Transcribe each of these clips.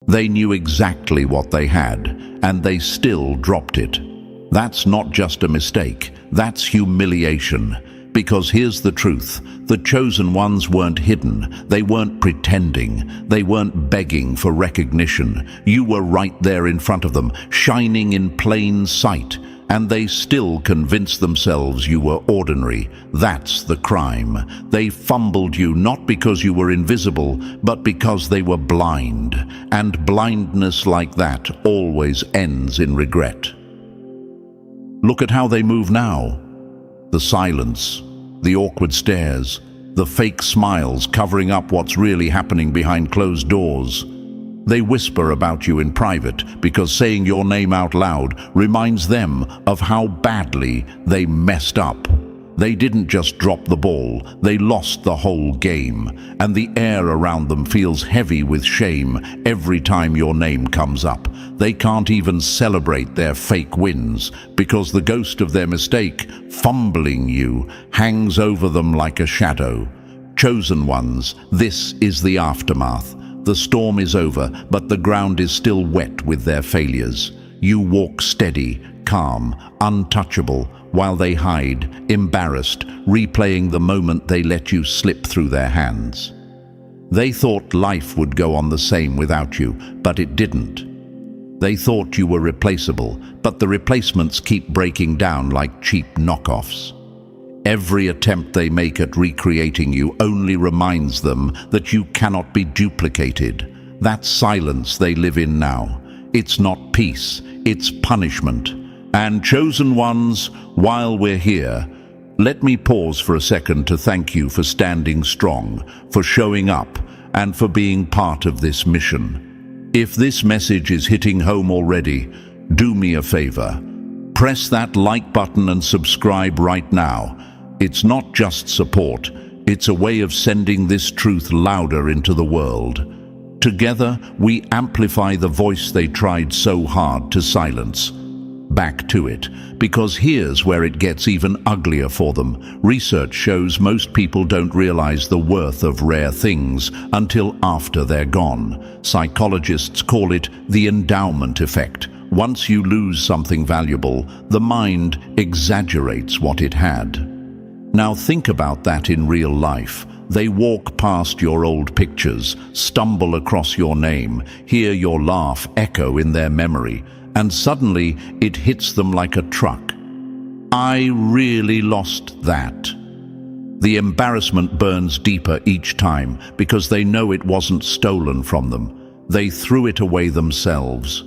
They knew exactly what they had, and they still dropped it. That's not just a mistake, that's humiliation. Because here's the truth, the chosen ones weren't hidden, they weren't pretending, they weren't begging for recognition. You were right there in front of them, shining in plain sight, and they still convinced themselves you were ordinary. That's the crime. They fumbled you not because you were invisible, but because they were blind. And blindness like that always ends in regret. Look at how they move now. The silence, the awkward stares, the fake smiles covering up what's really happening behind closed doors. They whisper about you in private because saying your name out loud reminds them of how badly they messed up. They didn't just drop the ball, they lost the whole game, and the air around them feels heavy with shame every time your name comes up. They can't even celebrate their fake wins because the ghost of their mistake, fumbling you, hangs over them like a shadow. Chosen ones, this is the aftermath. The storm is over, but the ground is still wet with their failures. You walk steady, calm, untouchable, while they hide, embarrassed, replaying the moment they let you slip through their hands. They thought life would go on the same without you, but it didn't. They thought you were replaceable, but the replacements keep breaking down like cheap knockoffs. Every attempt they make at recreating you only reminds them that you cannot be duplicated. That silence they live in now, it's not peace, it's punishment. And chosen ones, while we're here, let me pause for a second to thank you for standing strong, for showing up, and for being part of this mission. If this message is hitting home already, do me a favor. Press that like button and subscribe right now. It's not just support, it's a way of sending this truth louder into the world. Together, we amplify the voice they tried so hard to silence. Back to it, because here's where it gets even uglier for them. Research shows most people don't realize the worth of rare things until after they're gone. Psychologists call it the endowment effect. Once you lose something valuable, the mind exaggerates what it had. Now think about that in real life. They walk past your old pictures, stumble across your name, hear your laugh echo in their memory, and suddenly it hits them like a truck. I really lost that. The embarrassment burns deeper each time because they know it wasn't stolen from them. They threw it away themselves.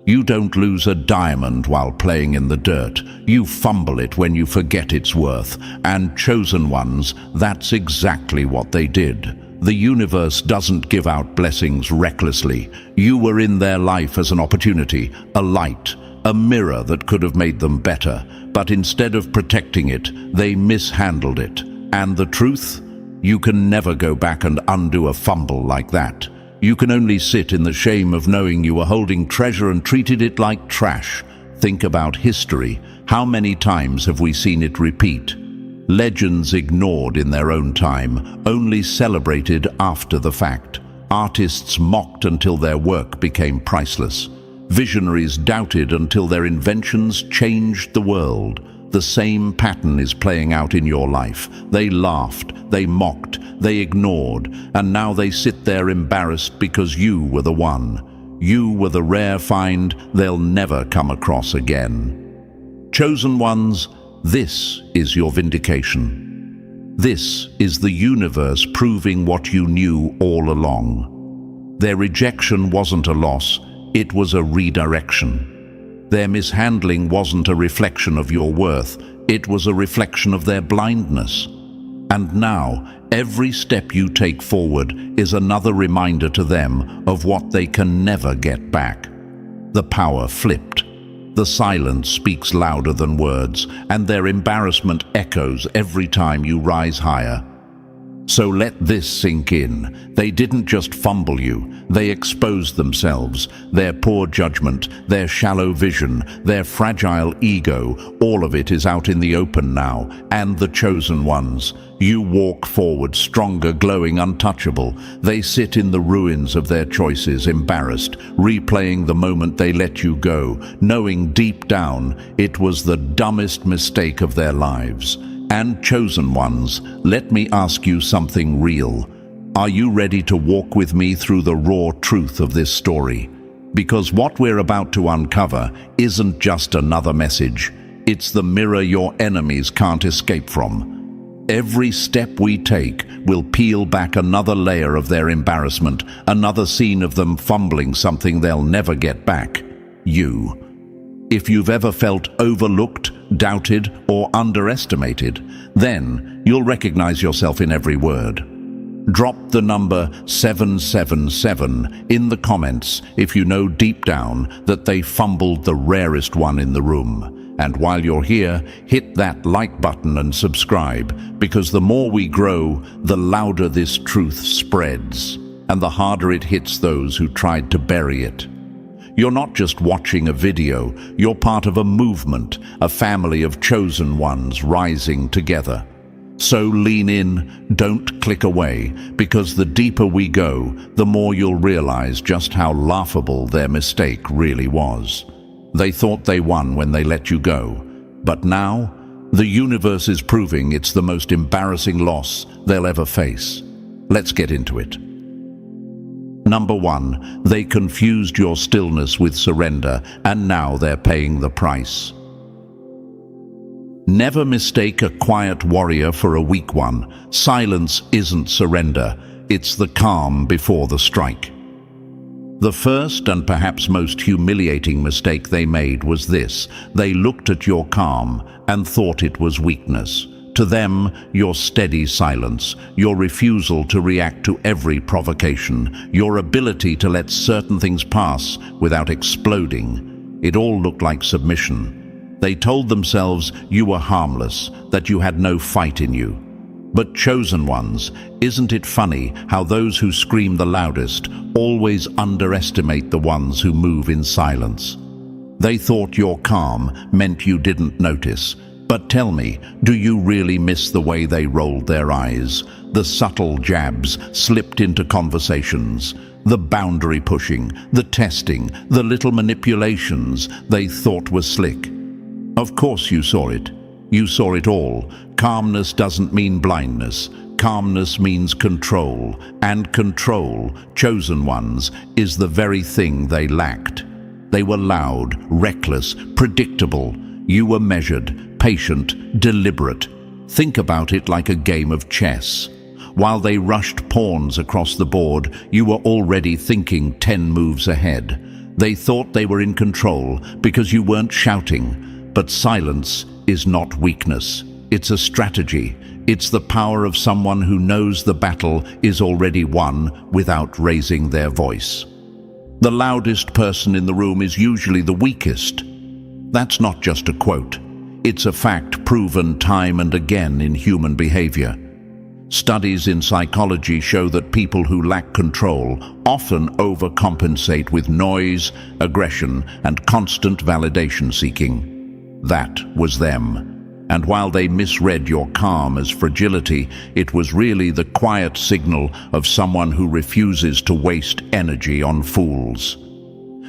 You don't lose a diamond while playing in the dirt. You fumble it when you forget its worth. And chosen ones, that's exactly what they did. The universe doesn't give out blessings recklessly. You were in their life as an opportunity, a light, a mirror that could have made them better. But instead of protecting it, they mishandled it. And the truth? You can never go back and undo a fumble like that. You can only sit in the shame of knowing you were holding treasure and treated it like trash. Think about history. How many times have we seen it repeat? Legends ignored in their own time, only celebrated after the fact. Artists mocked until their work became priceless. Visionaries doubted until their inventions changed the world. The same pattern is playing out in your life. They laughed, they mocked, they ignored, and now they sit there embarrassed because you were the one. You were the rare find they'll never come across again. Chosen ones, this is your vindication. This is the universe proving what you knew all along. Their rejection wasn't a loss, it was a redirection. Their mishandling wasn't a reflection of your worth, it was a reflection of their blindness. And now, every step you take forward is another reminder to them of what they can never get back. The power flipped. The silence speaks louder than words, and their embarrassment echoes every time you rise higher. So let this sink in. They didn't just fumble you, they exposed themselves, their poor judgment, their shallow vision, their fragile ego. All of it is out in the open now, and the chosen ones. You walk forward, stronger, glowing, untouchable. They sit in the ruins of their choices, embarrassed, replaying the moment they let you go, knowing deep down it was the dumbest mistake of their lives. And chosen ones, let me ask you something real. Are you ready to walk with me through the raw truth of this story? Because what we're about to uncover isn't just another message. It's the mirror your enemies can't escape from. Every step we take will peel back another layer of their embarrassment, another scene of them fumbling something they'll never get back. You. If you've ever felt overlooked, doubted, or underestimated, then you'll recognize yourself in every word. Drop the number 777 in the comments if you know deep down that they fumbled the rarest one in the room. And while you're here, hit that like button and subscribe, because the more we grow, the louder this truth spreads, and the harder it hits those who tried to bury it. You're not just watching a video, you're part of a movement, a family of chosen ones rising together. So lean in, don't click away, because the deeper we go, the more you'll realize just how laughable their mistake really was. They thought they won when they let you go, but now, the universe is proving it's the most embarrassing loss they'll ever face. Let's get into it. Number 1, they confused your stillness with surrender, and now they're paying the price. Never mistake a quiet warrior for a weak one. Silence isn't surrender, it's the calm before the strike. The first and perhaps most humiliating mistake they made was this: they looked at your calm and thought it was weakness. To them, your steady silence, your refusal to react to every provocation, your ability to let certain things pass without exploding, it all looked like submission. They told themselves you were harmless, that you had no fight in you. But chosen ones, isn't it funny how those who scream the loudest always underestimate the ones who move in silence? They thought your calm meant you didn't notice. But tell me, do you really miss the way they rolled their eyes? The subtle jabs slipped into conversations, the boundary pushing, the testing, the little manipulations they thought were slick. Of course you saw it. You saw it all. Calmness doesn't mean blindness. Calmness means control, and control, chosen ones, is the very thing they lacked. They were loud, reckless, predictable. You were measured, patient, deliberate. Think about it like a game of chess. While they rushed pawns across the board, you were already thinking 10 moves ahead. They thought they were in control because you weren't shouting. But silence is not weakness. It's a strategy. It's the power of someone who knows the battle is already won without raising their voice. The loudest person in the room is usually the weakest. That's not just a quote. It's a fact proven time and again in human behavior. Studies in psychology show that people who lack control often overcompensate with noise, aggression, and constant validation seeking. That was them. And while they misread your calm as fragility, it was really the quiet signal of someone who refuses to waste energy on fools.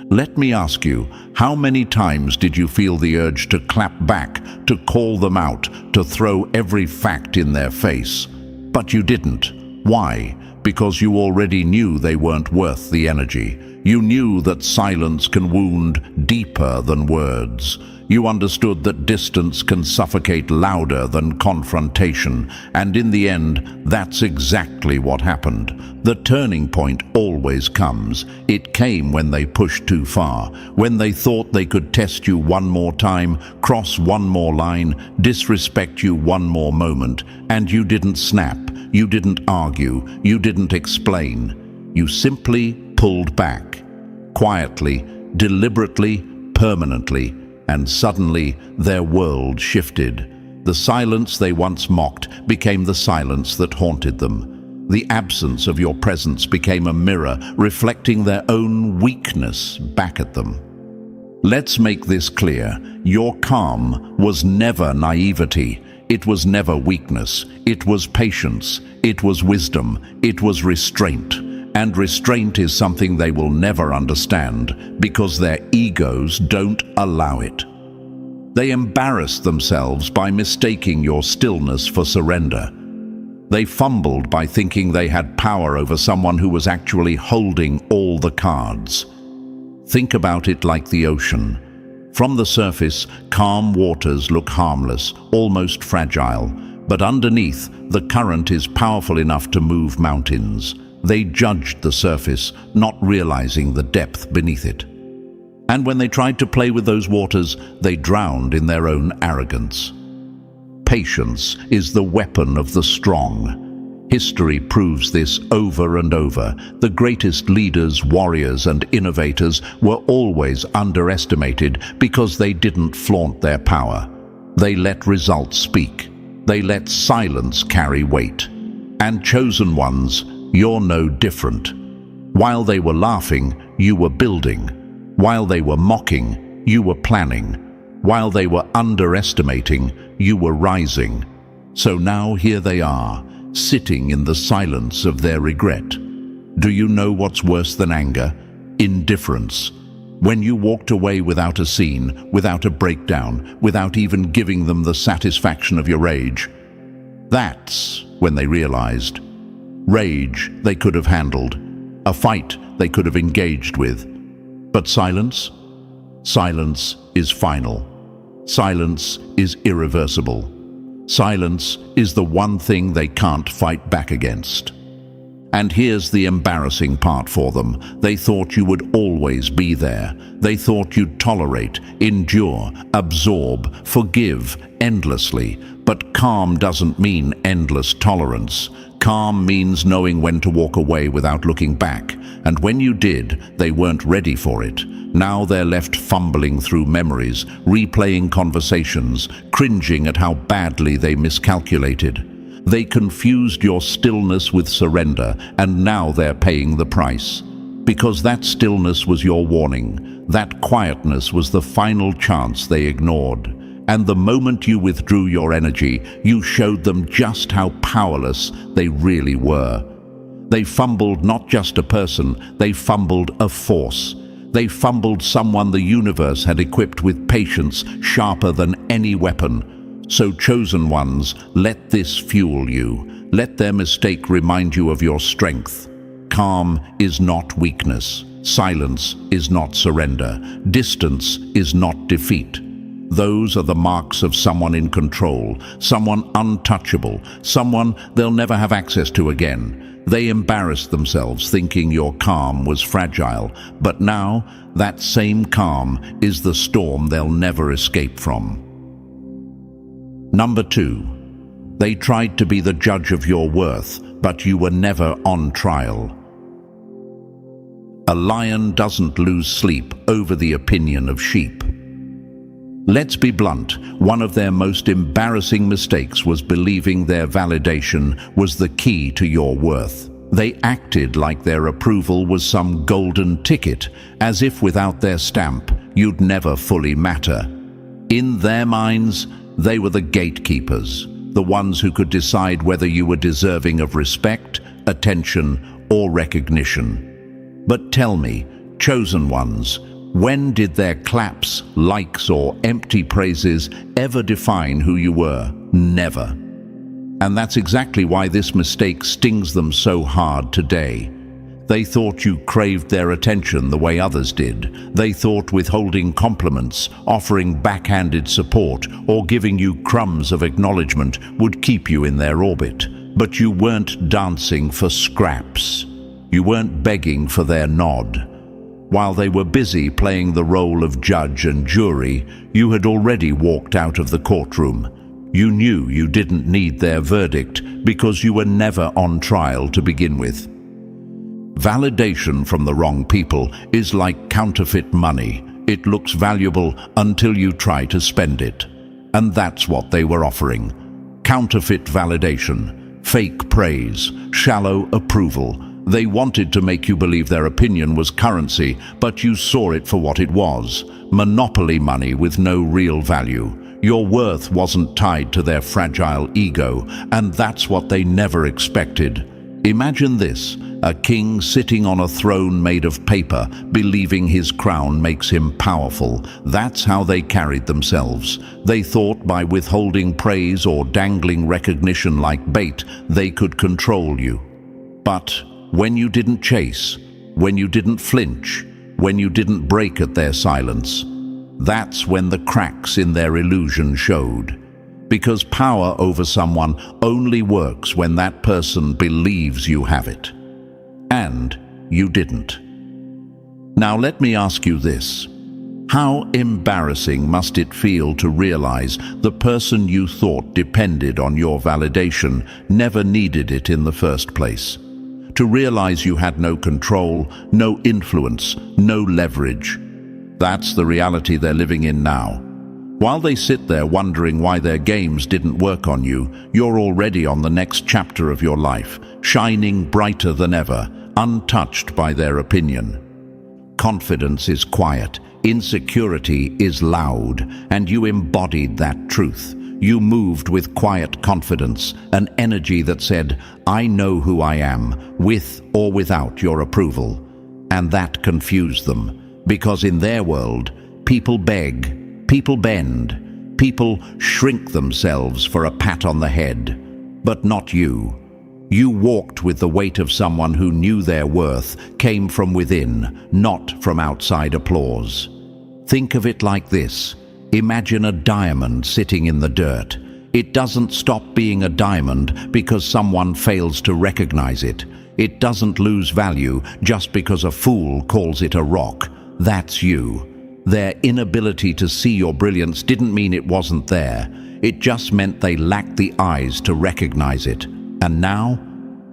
Let me ask you, how many times did you feel the urge to clap back, to call them out, to throw every fact in their face? But you didn't. Why? Because you already knew they weren't worth the energy. You knew that silence can wound deeper than words. You understood that distance can suffocate louder than confrontation, and in the end, that's exactly what happened. The turning point always comes. It came when they pushed too far, when they thought they could test you one more time, cross one more line, disrespect you one more moment, and you didn't snap, you didn't argue, you didn't explain. You simply pulled back, quietly, deliberately, permanently, and suddenly their world shifted. The silence they once mocked became the silence that haunted them. The absence of your presence became a mirror reflecting their own weakness back at them. Let's make this clear. Your calm was never naivety. It was never weakness. It was patience. It was wisdom. It was restraint. And restraint is something they will never understand because their egos don't allow it. They embarrassed themselves by mistaking your stillness for surrender. They fumbled by thinking they had power over someone who was actually holding all the cards. Think about it like the ocean. From the surface, calm waters look harmless, almost fragile, but underneath, the current is powerful enough to move mountains. They judged the surface, not realizing the depth beneath it. And when they tried to play with those waters, they drowned in their own arrogance. Patience is the weapon of the strong. History proves this over and over. The greatest leaders, warriors, and innovators were always underestimated because they didn't flaunt their power. They let results speak. They let silence carry weight. And chosen ones, you're no different. While they were laughing, you were building. While they were mocking, you were planning. While they were underestimating, you were rising. So now here they are, sitting in the silence of their regret. Do you know what's worse than anger? Indifference. When you walked away without a scene, without a breakdown, without even giving them the satisfaction of your rage. That's when they realized. Rage they could have handled. A fight they could have engaged with. But silence? Silence is final. Silence is irreversible. Silence is the one thing they can't fight back against. And here's the embarrassing part for them. They thought you would always be there. They thought you'd tolerate, endure, absorb, forgive endlessly. But calm doesn't mean endless tolerance. Calm means knowing when to walk away without looking back. And when you did, they weren't ready for it. Now they're left fumbling through memories, replaying conversations, cringing at how badly they miscalculated. They confused your stillness with surrender, and now they're paying the price. Because that stillness was your warning. That quietness was the final chance they ignored. And the moment you withdrew your energy, you showed them just how powerless they really were. They fumbled not just a person, they fumbled a force. They fumbled someone the universe had equipped with patience sharper than any weapon. So chosen ones, let this fuel you. Let their mistake remind you of your strength. Calm is not weakness. Silence is not surrender. Distance is not defeat. Those are the marks of someone in control, someone untouchable, someone they'll never have access to again. They embarrassed themselves thinking your calm was fragile, but now that same calm is the storm they'll never escape from. Number 2, they tried to be the judge of your worth, but you were never on trial. A lion doesn't lose sleep over the opinion of sheep. Let's be blunt, one of their most embarrassing mistakes was believing their validation was the key to your worth. They acted like their approval was some golden ticket, as if without their stamp, you'd never fully matter. In their minds, they were the gatekeepers, the ones who could decide whether you were deserving of respect, attention, or recognition. But tell me, chosen ones, when did their claps, likes, or empty praises ever define who you were? Never. And that's exactly why this mistake stings them so hard today. They thought you craved their attention the way others did. They thought withholding compliments, offering backhanded support, or giving you crumbs of acknowledgement would keep you in their orbit. But you weren't dancing for scraps. You weren't begging for their nod. While they were busy playing the role of judge and jury, you had already walked out of the courtroom. You knew you didn't need their verdict because you were never on trial to begin with. Validation from the wrong people is like counterfeit money. It looks valuable until you try to spend it. And that's what they were offering. Counterfeit validation, fake praise, shallow approval. They wanted to make you believe their opinion was currency, but you saw it for what it was. Monopoly money with no real value. Your worth wasn't tied to their fragile ego, and that's what they never expected. Imagine this, a king sitting on a throne made of paper, believing his crown makes him powerful. That's how they carried themselves. They thought by withholding praise or dangling recognition like bait, they could control you. But when you didn't chase, when you didn't flinch, when you didn't break at their silence, that's when the cracks in their illusion showed. Because power over someone only works when that person believes you have it. And you didn't. Now let me ask you this. How embarrassing must it feel to realize the person you thought depended on your validation never needed it in the first place? To realize you had no control, no influence, no leverage. That's the reality they're living in now. While they sit there wondering why their games didn't work on you, you're already on the next chapter of your life, shining brighter than ever, untouched by their opinion. Confidence is quiet, insecurity is loud, and you embodied that truth. You moved with quiet confidence, an energy that said, "I know who I am, with or without your approval." And that confused them, because in their world, people beg, people bend, people shrink themselves for a pat on the head. But not you. You walked with the weight of someone who knew their worth came from within, not from outside applause. Think of it like this. Imagine a diamond sitting in the dirt. It doesn't stop being a diamond because someone fails to recognize it. It doesn't lose value just because a fool calls it a rock. That's you. Their inability to see your brilliance didn't mean it wasn't there. It just meant they lacked the eyes to recognize it. And now,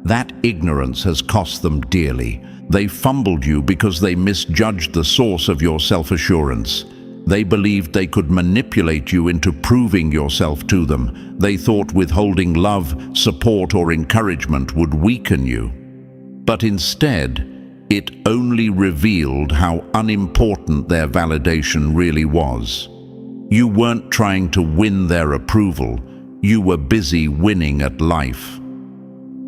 that ignorance has cost them dearly. They fumbled you because they misjudged the source of your self-assurance. They believed they could manipulate you into proving yourself to them. They thought withholding love, support, or encouragement would weaken you. But instead, it only revealed how unimportant their validation really was. You weren't trying to win their approval. You were busy winning at life.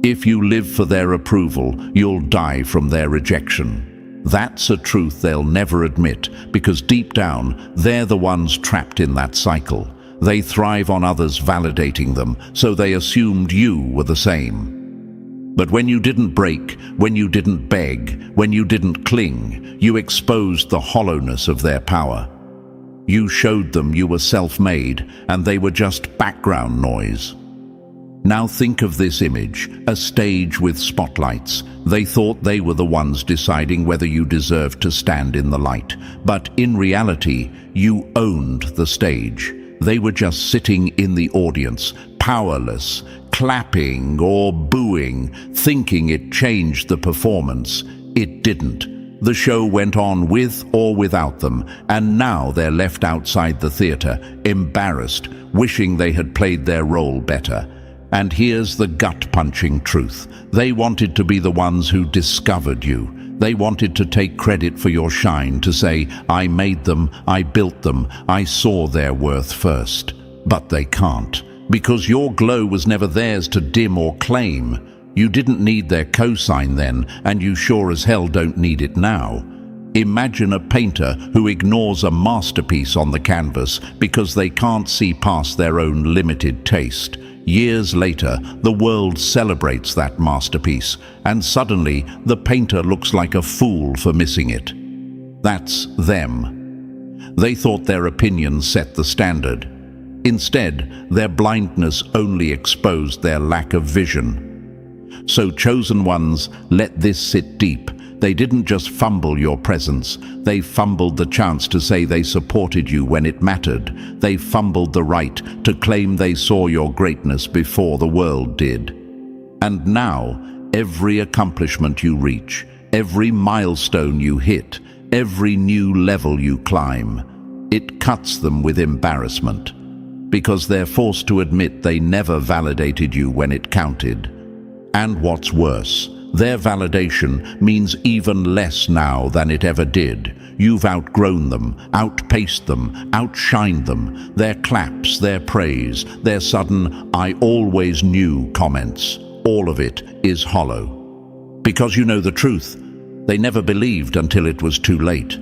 If you live for their approval, you'll die from their rejection. That's a truth they'll never admit, because deep down, they're the ones trapped in that cycle. They thrive on others validating them, so they assumed you were the same. But when you didn't break, when you didn't beg, when you didn't cling, you exposed the hollowness of their power. You showed them you were self-made, and they were just background noise. Now think of this image, a stage with spotlights. They thought they were the ones deciding whether you deserved to stand in the light. But in reality, you owned the stage. They were just sitting in the audience, powerless, clapping or booing, thinking it changed the performance. It didn't. The show went on with or without them, and now they're left outside the theater, embarrassed, wishing they had played their role better. And here's the gut-punching truth. They wanted to be the ones who discovered you. They wanted to take credit for your shine, to say, "I made them, I built them, I saw their worth first." But they can't, because your glow was never theirs to dim or claim. You didn't need their cosign then, and you sure as hell don't need it now. Imagine a painter who ignores a masterpiece on the canvas because they can't see past their own limited taste. Years later, the world celebrates that masterpiece, and suddenly the painter looks like a fool for missing it. That's them. They thought their opinion set the standard. Instead, their blindness only exposed their lack of vision. So chosen ones, let this sit deep. They didn't just fumble your presence. They fumbled the chance to say they supported you when it mattered. They fumbled the right to claim they saw your greatness before the world did. And now, every accomplishment you reach, every milestone you hit, every new level you climb, it cuts them with embarrassment. because they're forced to admit they never validated you when it counted. And what's worse, their validation means even less now than it ever did. You've outgrown them, outpaced them, outshined them. Their claps, their praise, their sudden "I always knew" comments, all of it is hollow. Because you know the truth, they never believed until it was too late.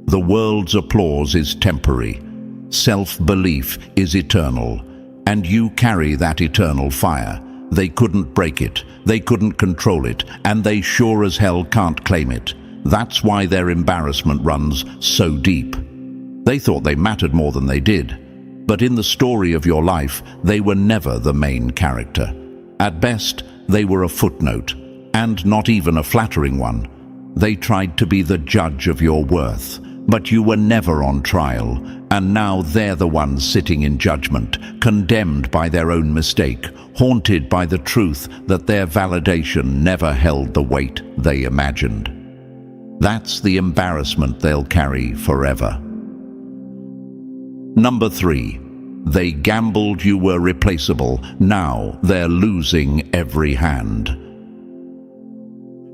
The world's applause is temporary. Self-belief is eternal, and you carry that eternal fire. They couldn't break it, they couldn't control it, and they sure as hell can't claim it. That's why their embarrassment runs so deep. They thought they mattered more than they did, but in the story of your life, they were never the main character. At best, they were a footnote, and not even a flattering one. They tried to be the judge of your worth, but you were never on trial, and now they're the ones sitting in judgment, condemned by their own mistake, haunted by the truth that their validation never held the weight they imagined. That's the embarrassment they'll carry forever. Number 3. They gambled you were replaceable. Now they're losing every hand.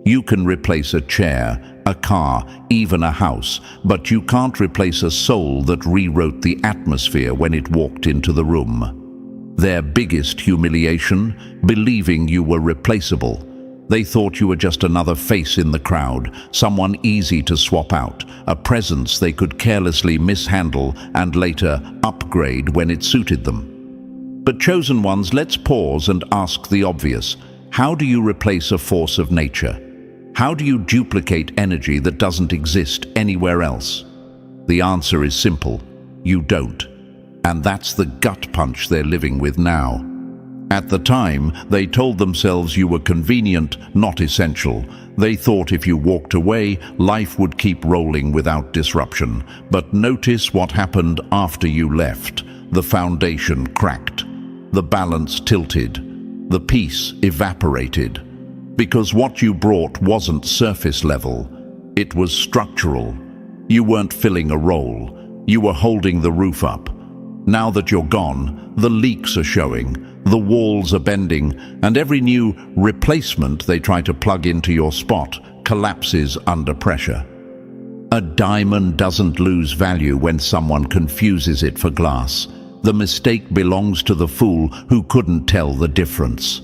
You can replace a chair, a car, even a house, but you can't replace a soul that rewrote the atmosphere when it walked into the room. Their biggest humiliation? Believing you were replaceable. They thought you were just another face in the crowd, someone easy to swap out, a presence they could carelessly mishandle and later upgrade when it suited them. But chosen ones, let's pause and ask the obvious. How do you replace a force of nature? How do you duplicate energy that doesn't exist anywhere else? The answer is simple. You don't. And that's the gut punch they're living with now. At the time, they told themselves you were convenient, not essential. They thought if you walked away, life would keep rolling without disruption. But notice what happened after you left. The foundation cracked. The balance tilted. The peace evaporated. Because what you brought wasn't surface level. It was structural. You weren't filling a role. You were holding the roof up. Now that you're gone, the leaks are showing, the walls are bending, and every new replacement they try to plug into your spot collapses under pressure. A diamond doesn't lose value when someone confuses it for glass. The mistake belongs to the fool who couldn't tell the difference.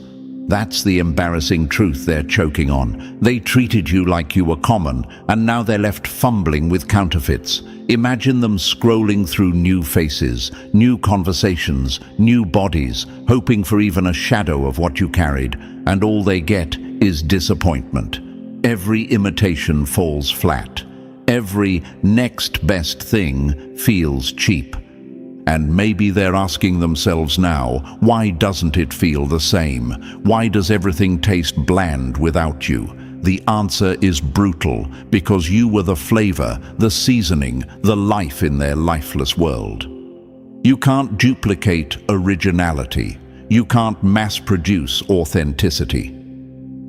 That's the embarrassing truth they're choking on. They treated you like you were common, and now they're left fumbling with counterfeits. Imagine them scrolling through new faces, new conversations, new bodies, hoping for even a shadow of what you carried, and all they get is disappointment. Every imitation falls flat. Every next best thing feels cheap. And maybe they're asking themselves now, why doesn't it feel the same? Why does everything taste bland without you? The answer is brutal, because you were the flavor, the seasoning, the life in their lifeless world. You can't duplicate originality. You can't mass-produce authenticity.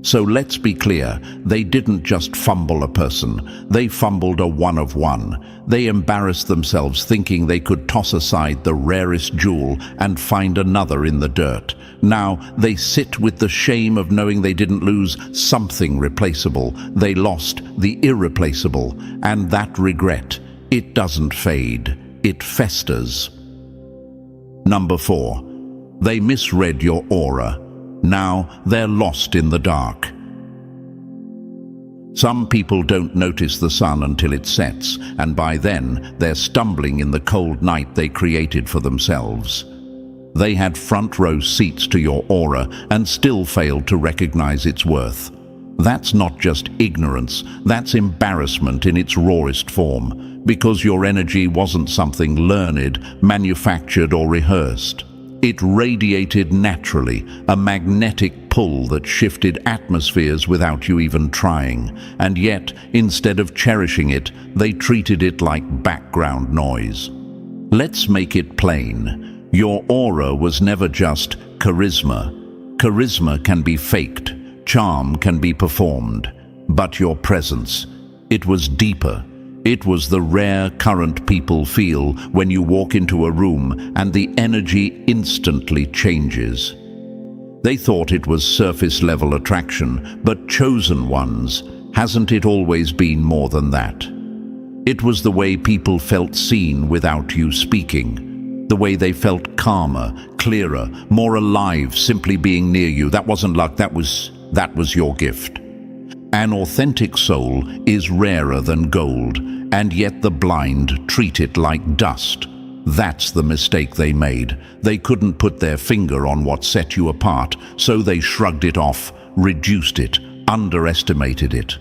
So let's be clear, they didn't just fumble a person, they fumbled a one of one. They embarrassed themselves thinking they could toss aside the rarest jewel and find another in the dirt. Now they sit with the shame of knowing they didn't lose something replaceable. They lost the irreplaceable, and that regret, it doesn't fade, it festers. Number 4, they misread your aura. Now they're lost in the dark. Some people don't notice the sun until it sets, and by then they're stumbling in the cold night they created for themselves. They had front row seats to your aura and still failed to recognize its worth. That's not just ignorance, that's embarrassment in its rawest form, because your energy wasn't something learned, manufactured, or rehearsed. It radiated naturally, a magnetic pull that shifted atmospheres without you even trying. And yet, instead of cherishing it, they treated it like background noise. Let's make it plain. Your aura was never just charisma. Charisma can be faked, charm can be performed. But your presence, it was deeper. It was the rare current people feel when you walk into a room and the energy instantly changes. They thought it was surface-level attraction, but chosen ones, hasn't it always been more than that? It was the way people felt seen without you speaking. The way they felt calmer, clearer, more alive simply being near you. That wasn't luck, that was your gift. An authentic soul is rarer than gold, and yet the blind treat it like dust. That's the mistake they made. They couldn't put their finger on what set you apart, so they shrugged it off, reduced it, underestimated it.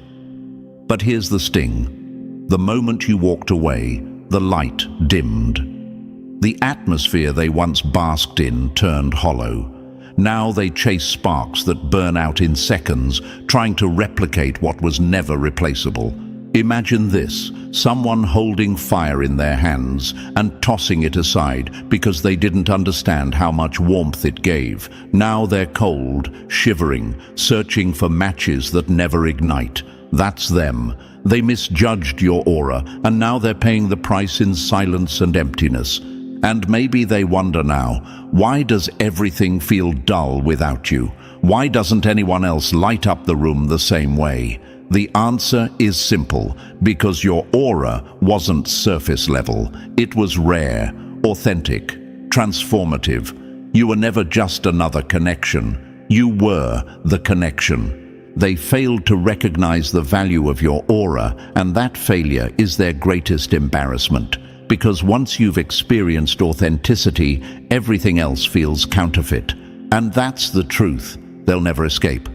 But here's the sting. The moment you walked away, the light dimmed. The atmosphere they once basked in turned hollow. Now they chase sparks that burn out in seconds, trying to replicate what was never replaceable. Imagine this, someone holding fire in their hands and tossing it aside because they didn't understand how much warmth it gave. Now they're cold, shivering, searching for matches that never ignite. That's them. They misjudged your aura, and now they're paying the price in silence and emptiness. And maybe they wonder now, why does everything feel dull without you? Why doesn't anyone else light up the room the same way? The answer is simple, because your aura wasn't surface level. It was rare, authentic, transformative. You were never just another connection. You were the connection. They failed to recognize the value of your aura, and that failure is their greatest embarrassment. Because once you've experienced authenticity, everything else feels counterfeit. And that's the truth they'll never escape.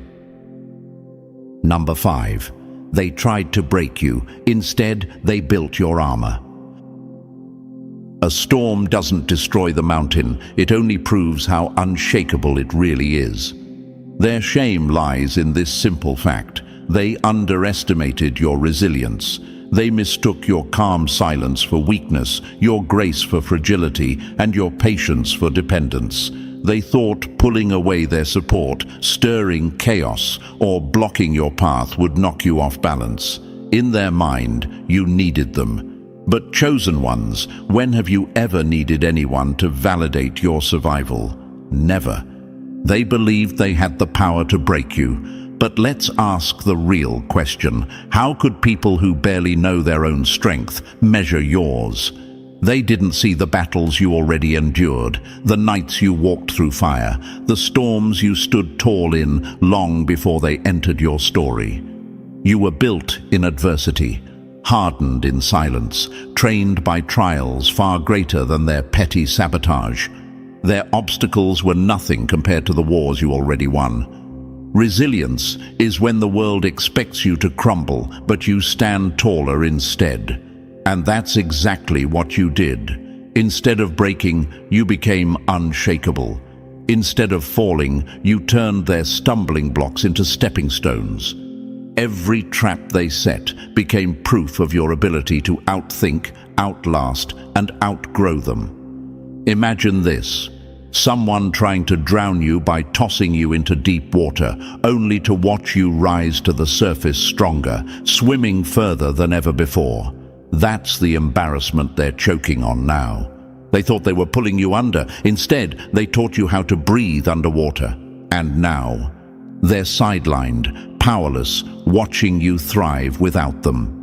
Number 5. They tried to break you. Instead, they built your armor. A storm doesn't destroy the mountain. It only proves how unshakable it really is. Their shame lies in this simple fact. They underestimated your resilience. They mistook your calm silence for weakness, your grace for fragility, and your patience for dependence. They thought pulling away their support, stirring chaos, or blocking your path would knock you off balance. In their mind, you needed them. But chosen ones, when have you ever needed anyone to validate your survival? Never. They believed they had the power to break you. But let's ask the real question. How could people who barely know their own strength measure yours? They didn't see the battles you already endured, the nights you walked through fire, the storms you stood tall in long before they entered your story. You were built in adversity, hardened in silence, trained by trials far greater than their petty sabotage. Their obstacles were nothing compared to the wars you already won. Resilience is when the world expects you to crumble, but you stand taller instead. And that's exactly what you did. Instead of breaking, you became unshakable. Instead of falling, you turned their stumbling blocks into stepping stones. Every trap they set became proof of your ability to outthink, outlast, and outgrow them. Imagine this. Someone trying to drown you by tossing you into deep water, only to watch you rise to the surface stronger, swimming further than ever before. That's the embarrassment they're choking on now. They thought they were pulling you under. Instead, they taught you how to breathe underwater. And now, they're sidelined, powerless, watching you thrive without them.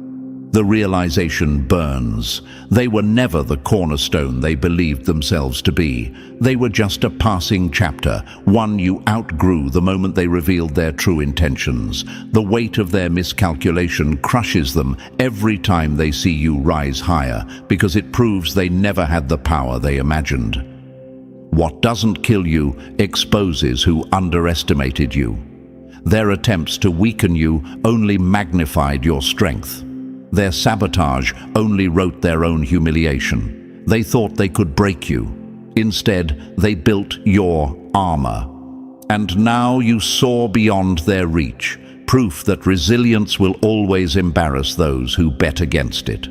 The realization burns. They were never the cornerstone they believed themselves to be. They were just a passing chapter, one you outgrew the moment they revealed their true intentions. The weight of their miscalculation crushes them every time they see you rise higher, because it proves they never had the power they imagined. What doesn't kill you exposes who underestimated you. Their attempts to weaken you only magnified your strength. Their sabotage only wrote their own humiliation. They thought they could break you. Instead, they built your armor. And now you soar beyond their reach, proof that resilience will always embarrass those who bet against it.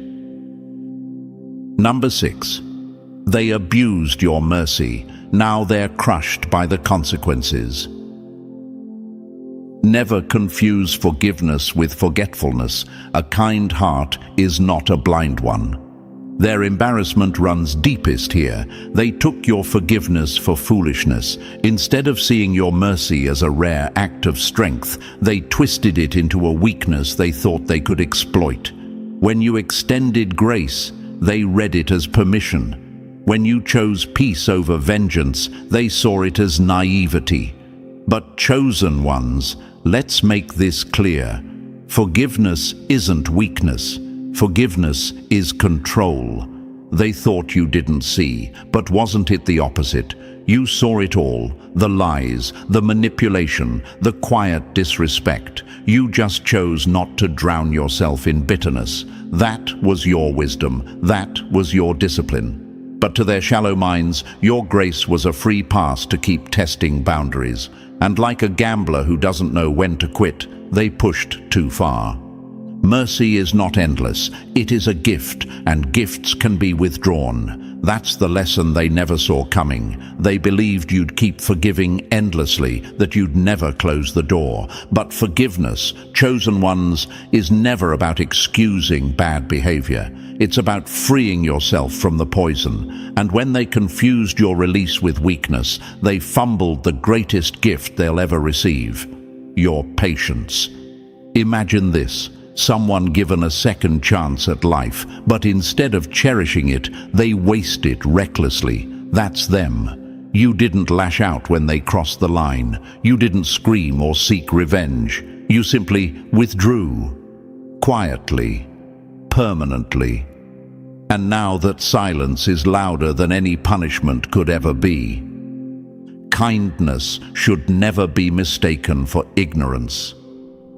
Number 6. They abused your mercy. Now they're crushed by the consequences. Never confuse forgiveness with forgetfulness. A kind heart is not a blind one. Their embarrassment runs deepest here. They took your forgiveness for foolishness. Instead of seeing your mercy as a rare act of strength, they twisted it into a weakness they thought they could exploit. When you extended grace, they read it as permission. When you chose peace over vengeance, they saw it as naivety. But chosen ones, let's make this clear. Forgiveness isn't weakness. Forgiveness is control. They thought you didn't see, but wasn't it the opposite? You saw it all, the lies, the manipulation, the quiet disrespect. You just chose not to drown yourself in bitterness. That was your wisdom. That was your discipline. But to their shallow minds, your grace was a free pass to keep testing boundaries. And like a gambler who doesn't know when to quit, they pushed too far. Mercy is not endless. It is a gift, and gifts can be withdrawn. That's the lesson they never saw coming. They believed you'd keep forgiving endlessly, that you'd never close the door. But forgiveness, chosen ones, is never about excusing bad behavior. It's about freeing yourself from the poison. And when they confused your release with weakness, they fumbled the greatest gift they'll ever receive: your patience. Imagine this. Someone given a second chance at life, but instead of cherishing it, they waste it recklessly. That's them. You didn't lash out when they crossed the line. You didn't scream or seek revenge. You simply withdrew. Quietly. Permanently. And now that silence is louder than any punishment could ever be. Kindness should never be mistaken for ignorance.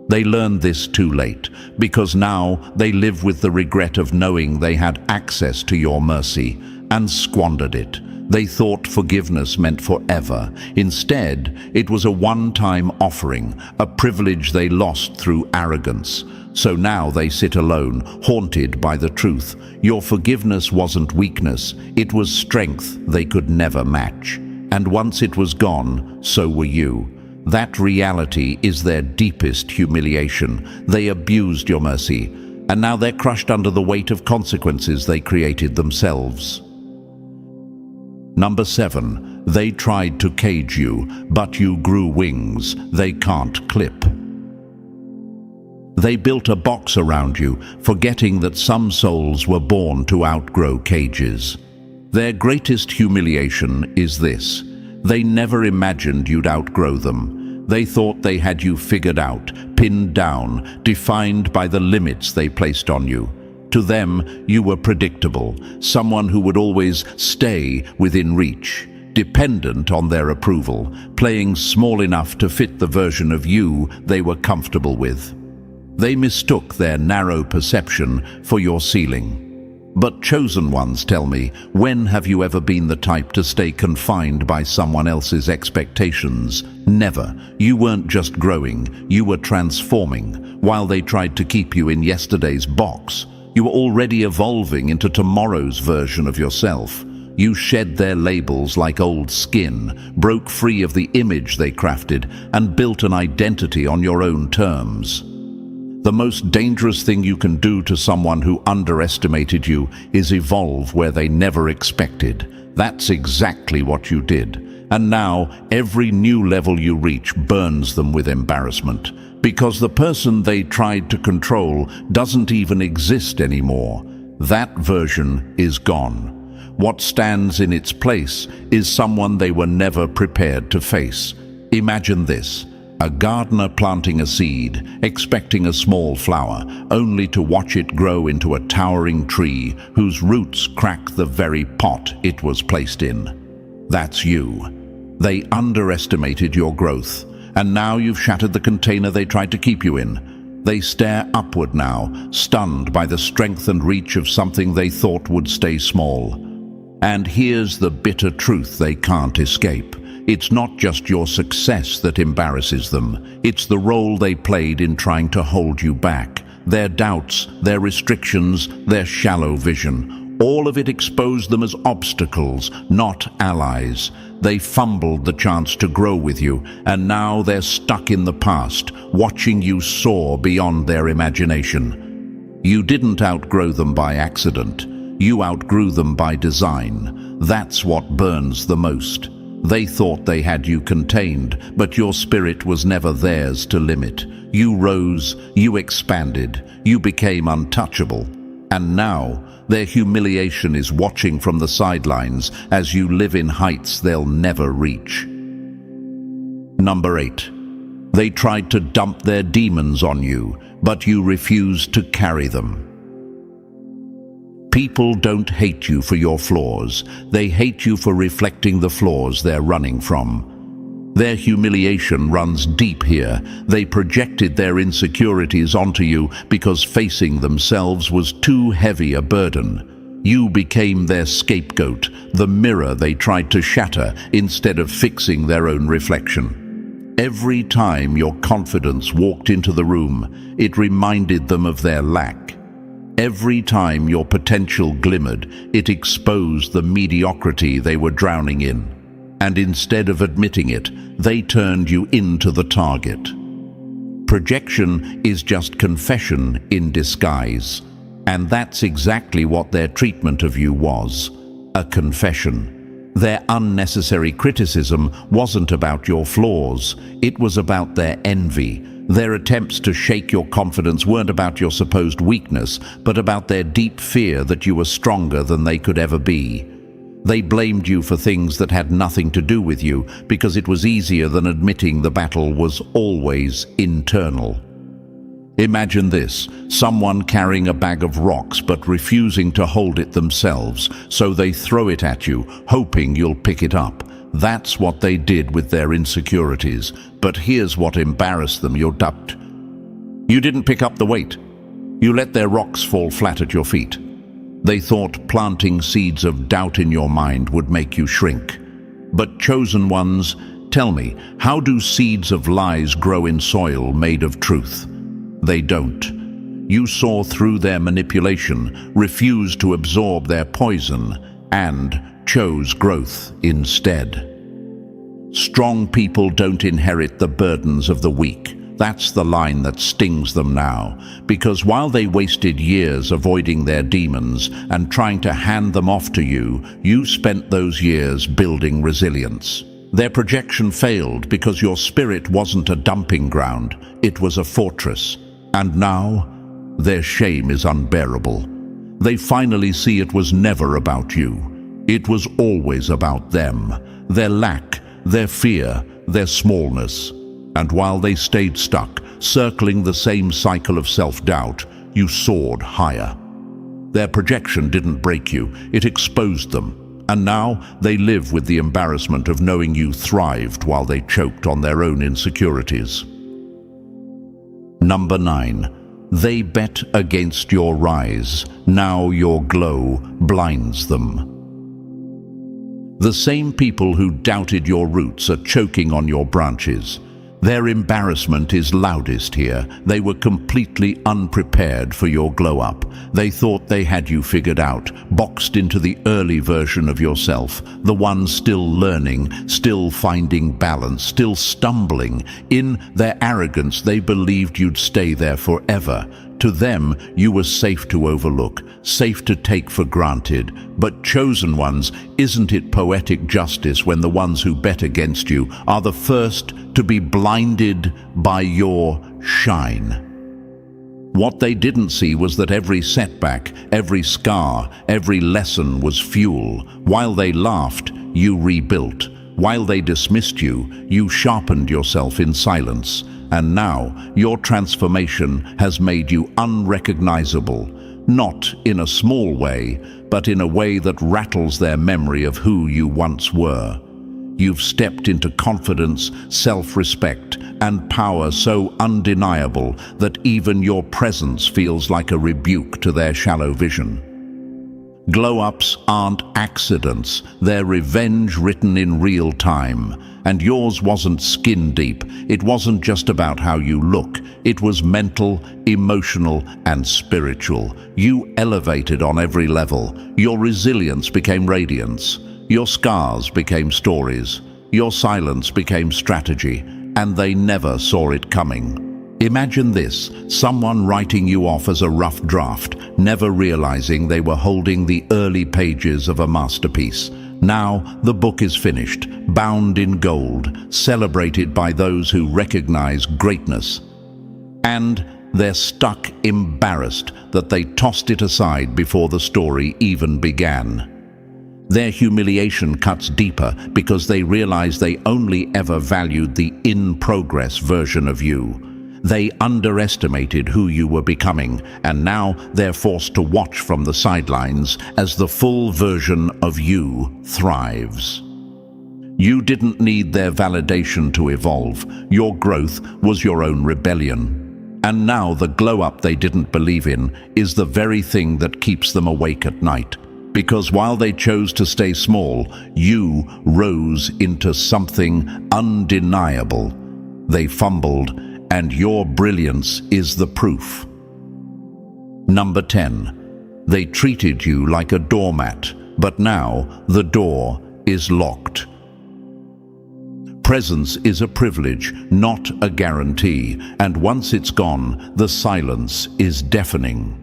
They learned this too late, because now they live with the regret of knowing they had access to your mercy and squandered it. They thought forgiveness meant forever. Instead, it was a one-time offering, a privilege they lost through arrogance. So now they sit alone, haunted by the truth. Your forgiveness wasn't weakness, it was strength they could never match. And once it was gone, so were you. That reality is their deepest humiliation. They abused your mercy, and now they're crushed under the weight of consequences they created themselves. Number 7. They tried to cage you, but you grew wings they can't clip. They built a box around you, forgetting that some souls were born to outgrow cages. Their greatest humiliation is this: they never imagined you'd outgrow them. They thought they had you figured out, pinned down, defined by the limits they placed on you. To them, you were predictable, someone who would always stay within reach, dependent on their approval, playing small enough to fit the version of you they were comfortable with. They mistook their narrow perception for your ceiling. But chosen ones tell me, when have you ever been the type to stay confined by someone else's expectations? Never. You weren't just growing, you were transforming. While they tried to keep you in yesterday's box, you were already evolving into tomorrow's version of yourself. You shed their labels like old skin, broke free of the image they crafted, and built an identity on your own terms. The most dangerous thing you can do to someone who underestimated you is evolve where they never expected. That's exactly what you did. And now, every new level you reach burns them with embarrassment, because the person they tried to control doesn't even exist anymore. That version is gone. What stands in its place is someone they were never prepared to face. Imagine this. A gardener planting a seed, expecting a small flower, only to watch it grow into a towering tree whose roots crack the very pot it was placed in. That's you. They underestimated your growth, and now you've shattered the container they tried to keep you in. They stare upward now, stunned by the strength and reach of something they thought would stay small. And here's the bitter truth they can't escape. It's not just your success that embarrasses them. It's the role they played in trying to hold you back. Their doubts, their restrictions, their shallow vision. All of it exposed them as obstacles, not allies. They fumbled the chance to grow with you, and now they're stuck in the past, watching you soar beyond their imagination. You didn't outgrow them by accident. You outgrew them by design. That's what burns the most. They thought they had you contained, but your spirit was never theirs to limit. You rose, you expanded, you became untouchable. And now, their humiliation is watching from the sidelines as you live in heights they'll never reach. Number 8. They tried to dump their demons on you, but you refused to carry them. People don't hate you for your flaws. They hate you for reflecting the flaws they're running from. Their humiliation runs deep here. They projected their insecurities onto you because facing themselves was too heavy a burden. You became their scapegoat, the mirror they tried to shatter instead of fixing their own reflection. Every time your confidence walked into the room, it reminded them of their lack. Every time your potential glimmered, it exposed the mediocrity they were drowning in. And instead of admitting it, they turned you into the target. Projection is just confession in disguise. And that's exactly what their treatment of you was, a confession. Their unnecessary criticism wasn't about your flaws, it was about their envy. Their attempts to shake your confidence weren't about your supposed weakness, but about their deep fear that you were stronger than they could ever be. They blamed you for things that had nothing to do with you because it was easier than admitting the battle was always internal. Imagine this, someone carrying a bag of rocks but refusing to hold it themselves, so they throw it at you, hoping you'll pick it up. That's what they did with their insecurities. But here's what embarrassed them, you're ducked. You didn't pick up the weight. You let their rocks fall flat at your feet. They thought planting seeds of doubt in your mind would make you shrink. But chosen ones, tell me, how do seeds of lies grow in soil made of truth? They don't. You saw through their manipulation, refused to absorb their poison, and chose growth instead. Strong people don't inherit the burdens of the weak. That's the line that stings them now, because while they wasted years avoiding their demons and trying to hand them off to you, you spent those years building resilience. Their projection failed because your spirit wasn't a dumping ground, it was a fortress. And now, their shame is unbearable. They finally see it was never about you. It was always about them, their lack, their fear, their smallness. And while they stayed stuck, circling the same cycle of self-doubt, you soared higher. Their projection didn't break you, it exposed them. And now they live with the embarrassment of knowing you thrived while they choked on their own insecurities. Number 9. They bet against your rise. Now your glow blinds them. The same people who doubted your roots are choking on your branches. Their embarrassment is loudest here. They were completely unprepared for your glow-up. They thought they had you figured out, boxed into the early version of yourself, the one still learning, still finding balance, still stumbling. In their arrogance, they believed you'd stay there forever. To them, you were safe to overlook, safe to take for granted. But chosen ones, isn't it poetic justice when the ones who bet against you are the first to be blinded by your shine? What they didn't see was that every setback, every scar, every lesson was fuel. While they laughed, you rebuilt. While they dismissed you, you sharpened yourself in silence. And now, your transformation has made you unrecognizable, not in a small way, but in a way that rattles their memory of who you once were. You've stepped into confidence, self-respect, and power so undeniable that even your presence feels like a rebuke to their shallow vision. Glow-ups aren't accidents, they're revenge written in real time. And yours wasn't skin deep, it wasn't just about how you look, it was mental, emotional, and spiritual. You elevated on every level. Your resilience became radiance. Your scars became stories. Your silence became strategy, and they never saw it coming. Imagine this, someone writing you off as a rough draft, never realizing they were holding the early pages of a masterpiece. Now, the book is finished, bound in gold, celebrated by those who recognize greatness. And they're stuck, embarrassed that they tossed it aside before the story even began. Their humiliation cuts deeper because they realize they only ever valued the in-progress version of you. They underestimated who you were becoming, and now they're forced to watch from the sidelines as the full version of you thrives. You didn't need their validation to evolve. Your growth was your own rebellion. And now the glow-up they didn't believe in is the very thing that keeps them awake at night. Because while they chose to stay small, you rose into something undeniable. They fumbled, and your brilliance is the proof. Number 10. They treated you like a doormat, but now the door is locked. Presence is a privilege, not a guarantee, and once it's gone, the silence is deafening.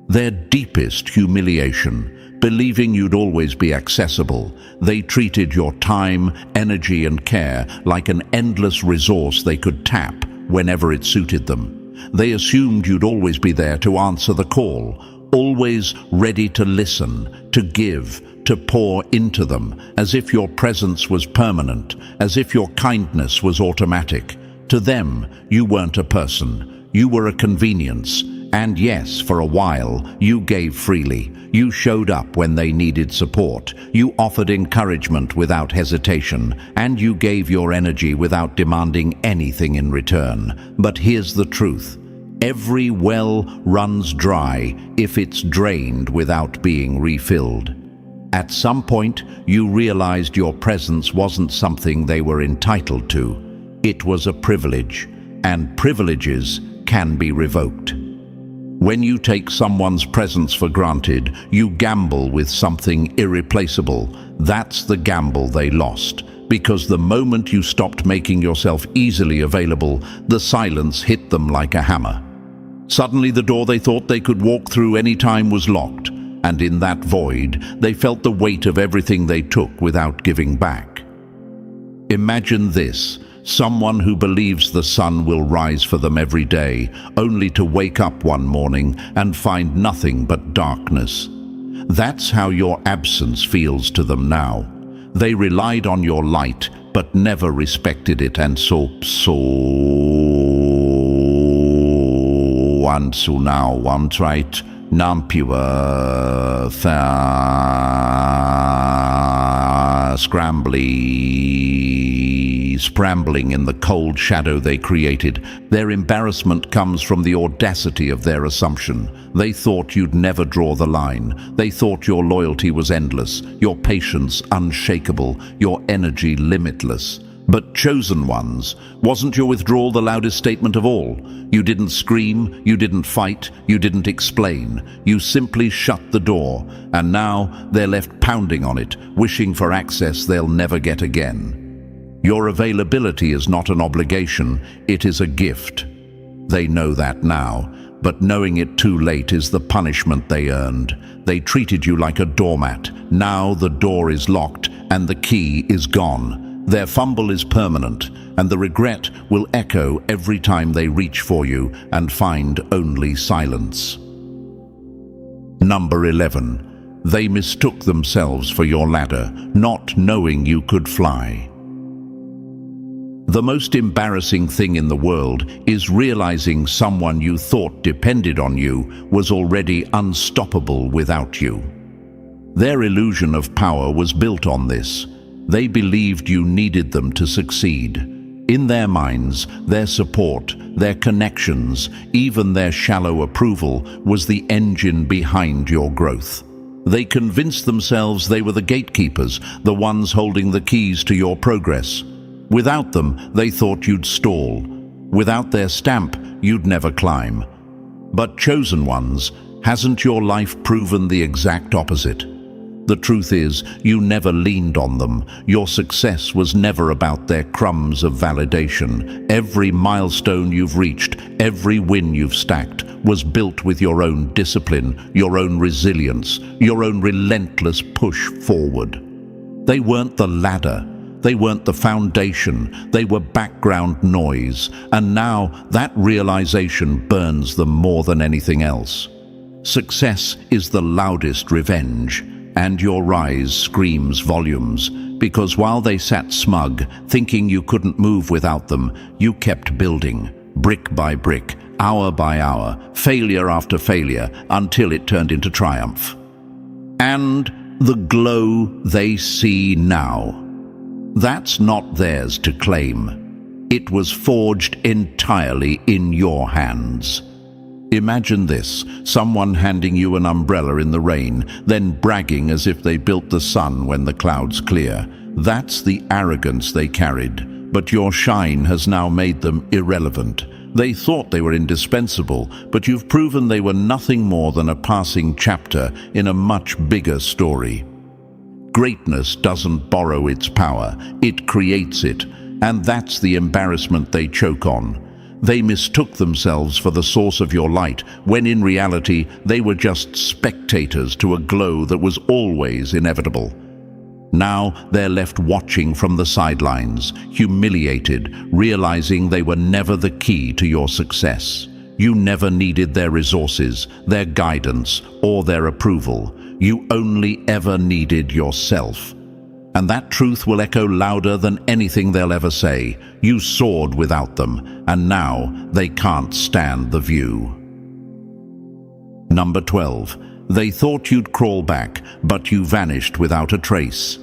Their deepest humiliation, believing you'd always be accessible, they treated your time, energy, and care like an endless resource they could tap whenever it suited them. They assumed you'd always be there to answer the call, always ready to listen, to give, to pour into them, as if your presence was permanent, as if your kindness was automatic. To them, you weren't a person. You were a convenience. And yes, for a while, you gave freely. You showed up when they needed support. You offered encouragement without hesitation. And you gave your energy without demanding anything in return. But here's the truth. Every well runs dry if it's drained without being refilled. At some point, you realized your presence wasn't something they were entitled to. It was a privilege, and privileges can be revoked. When you take someone's presence for granted, you gamble with something irreplaceable. That's the gamble they lost. Because the moment you stopped making yourself easily available, the silence hit them like a hammer. Suddenly the door they thought they could walk through any time was locked, and in that void, they felt the weight of everything they took without giving back. Imagine this. Someone who believes the sun will rise for them every day, only to wake up one morning and find nothing but darkness. That's how your absence feels to them now. They relied on your light, but never respected it, and so now one tried Nampua scrambling in the cold shadow they created. Their embarrassment comes from the audacity of their assumption. They thought you'd never draw the line. They thought your loyalty was endless, your patience unshakable, your energy limitless. But chosen ones, wasn't your withdrawal the loudest statement of all? You didn't scream, you didn't fight, you didn't explain. You simply shut the door, and now they're left pounding on it, wishing for access they'll never get again. Your availability is not an obligation, it is a gift. They know that now, but knowing it too late is the punishment they earned. They treated you like a doormat. Now the door is locked, and the key is gone. Their fumble is permanent, and the regret will echo every time they reach for you and find only silence. Number 11. They mistook themselves for your ladder, not knowing you could fly. The most embarrassing thing in the world is realizing someone you thought depended on you was already unstoppable without you. Their illusion of power was built on this. They believed you needed them to succeed. In their minds, their support, their connections, even their shallow approval was the engine behind your growth. They convinced themselves they were the gatekeepers, the ones holding the keys to your progress. Without them, they thought you'd stall. Without their stamp, you'd never climb. But chosen ones, hasn't your life proven the exact opposite? The truth is, you never leaned on them. Your success was never about their crumbs of validation. Every milestone you've reached, every win you've stacked, was built with your own discipline, your own resilience, your own relentless push forward. They weren't the ladder. They weren't the foundation. They were background noise. And now that realization burns them more than anything else. Success is the loudest revenge. And your rise screams volumes, because while they sat smug, thinking you couldn't move without them, you kept building, brick by brick, hour by hour, failure after failure, until it turned into triumph. And the glow they see now, that's not theirs to claim. It was forged entirely in your hands. Imagine this, someone handing you an umbrella in the rain, then bragging as if they built the sun when the clouds clear. That's the arrogance they carried, but your shine has now made them irrelevant. They thought they were indispensable, but you've proven they were nothing more than a passing chapter in a much bigger story. Greatness doesn't borrow its power, it creates it, and that's the embarrassment they choke on. They mistook themselves for the source of your light, when in reality they were just spectators to a glow that was always inevitable. Now they're left watching from the sidelines, humiliated, realizing they were never the key to your success. You never needed their resources, their guidance, or their approval. You only ever needed yourself. And that truth will echo louder than anything they'll ever say. You soared without them, and now they can't stand the view. Number 12. They thought you'd crawl back, but you vanished without a trace.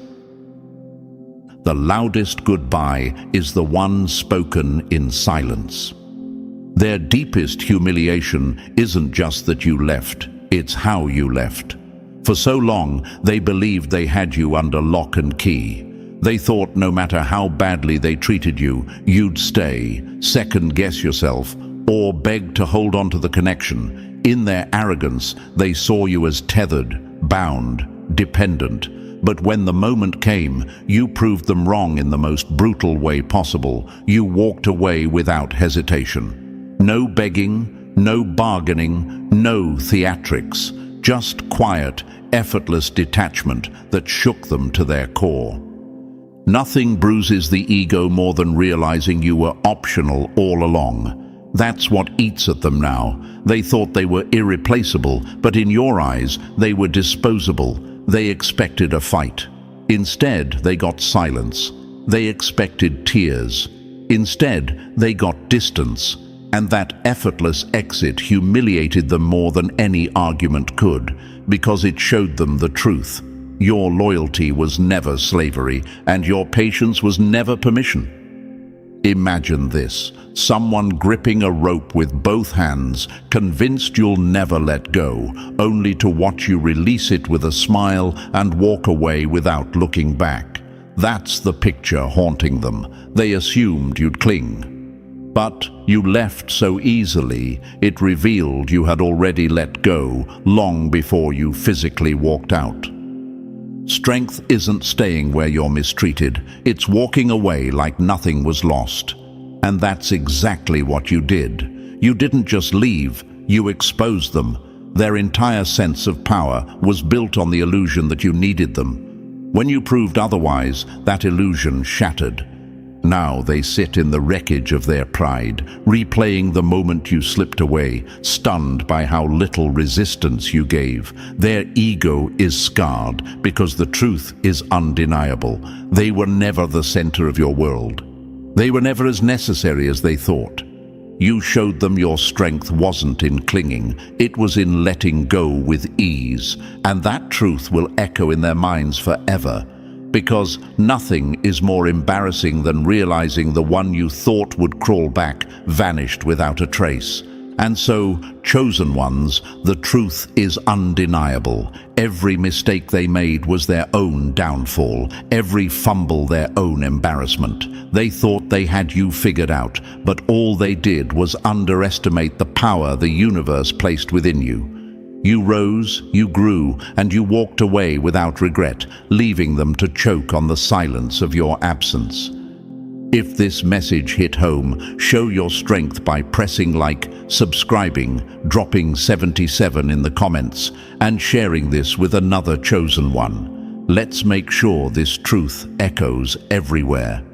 The loudest goodbye is the one spoken in silence. Their deepest humiliation isn't just that you left, it's how you left. For so long, they believed they had you under lock and key. They thought no matter how badly they treated you, you'd stay, second-guess yourself, or beg to hold on to the connection. In their arrogance, they saw you as tethered, bound, dependent. But when the moment came, you proved them wrong in the most brutal way possible. You walked away without hesitation. No begging, no bargaining, no theatrics. Just quiet, effortless detachment that shook them to their core. Nothing bruises the ego more than realizing you were optional all along. That's what eats at them now. They thought they were irreplaceable, but in your eyes, they were disposable. They expected a fight. Instead, they got silence. They expected tears. Instead, they got distance. And that effortless exit humiliated them more than any argument could, because it showed them the truth. Your loyalty was never slavery, and your patience was never permission. Imagine this, someone gripping a rope with both hands, convinced you'll never let go, only to watch you release it with a smile and walk away without looking back. That's the picture haunting them. They assumed you'd cling. But you left so easily, it revealed you had already let go long before you physically walked out. Strength isn't staying where you're mistreated, it's walking away like nothing was lost. And that's exactly what you did. You didn't just leave, you exposed them. Their entire sense of power was built on the illusion that you needed them. When you proved otherwise, that illusion shattered. Now they sit in the wreckage of their pride, replaying the moment you slipped away, stunned by how little resistance you gave. Their ego is scarred because the truth is undeniable. They were never the center of your world. They were never as necessary as they thought. You showed them your strength wasn't in clinging, it was in letting go with ease. And that truth will echo in their minds forever. Because nothing is more embarrassing than realizing the one you thought would crawl back vanished without a trace. And so, chosen ones, the truth is undeniable. Every mistake they made was their own downfall, every fumble their own embarrassment. They thought they had you figured out, but all they did was underestimate the power the universe placed within you. You rose, you grew, and you walked away without regret, leaving them to choke on the silence of your absence. If this message hit home, show your strength by pressing like, subscribing, dropping 77 in the comments, and sharing this with another chosen one. Let's make sure this truth echoes everywhere.